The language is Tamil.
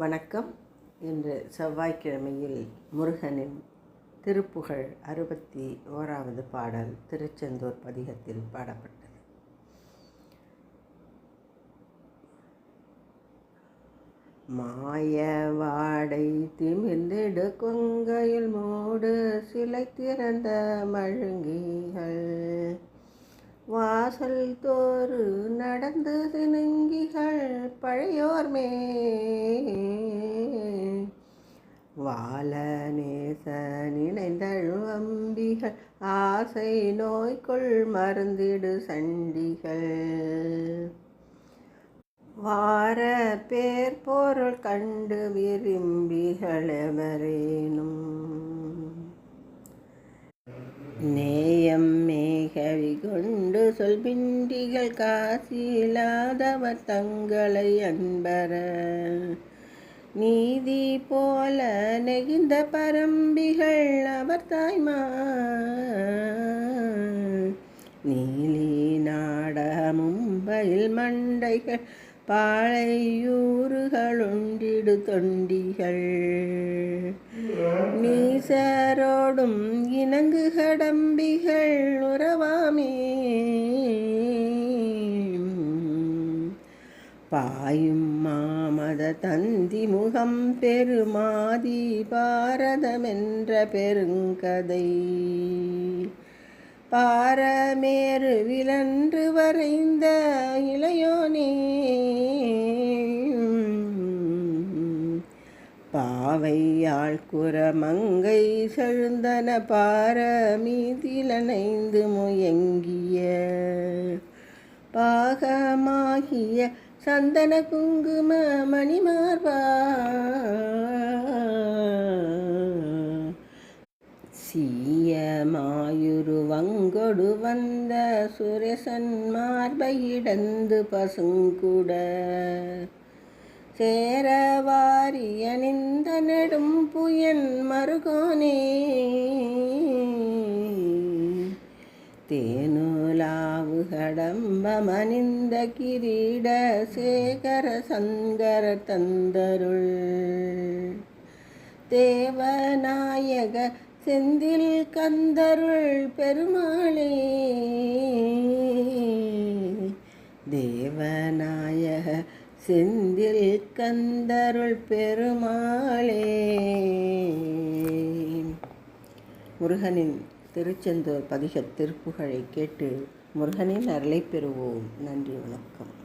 வணக்கம். இன்று செவ்வாய்க்கிழமையில் முருகனின் திருப்புகழ் 61வது பாடல் திருச்செந்தூர் பதிகத்தில் பாடப்பட்டது. மாய வாடை திமிர்ந்திடு கொங்கையில் மூடு சிலை திறந்த மழுங்கிகள் வாசல் தோறு நடந்து சினுங்கிகள் பழையோர் மேல் வாழ நேச நினைந்தழும் அம்பிகள் ஆசை நோய்க்குள் மருந்திடு சண்டிகள் வார பேர் பொருள் கண்டு விரும்பிகள் எவரேனும் நேயம் மேகவி கொண்டு சொல்பிண்டிகள் காசிலாதவர் தங்களை அன்பர நீதி போல நெகிழ்ந்த பரம்பிகள் அவர் தாய்மா நீலி நாட மும்பையில் மண்டைகள் பாளையூறுகளுண்டிடு தொண்டிகள் நீசரோடும் இணங்கு கடம்பிகள் உறவாமே பாயும் மாமத தந்தி முகம் பெருமாதி பாரதமென்ற பெருங்கதை பாரமேறு விலன்று வரைந்த இளையோனே பாவையாள் குரமங்கை செழுந்தன பாரமீதிலனைந்து முயங்கிய பாகமாகிய சந்தன குங்கும மணிமார்பா சீயமாயுரு வங்கொடு வந்த சுரேசன் மார்பையிடந்து பசுங்குட சேரவாரி அணிந்த நெடும் புயன் மருகோனே தேனுலாவு கடம்பமணிந்த கிரீட சேகர சங்கர தந்தருள் தேவநாயக செந்தில் கந்தருள் பெருமாளே தேவநாயக செந்தில் கந்தருள் பெருமாளே. முருகனின் திருச்செந்தூர் பதிக திருப்புகழை கேட்டு முருகனின் அருளை பெறுவோம். நன்றி, வணக்கம்.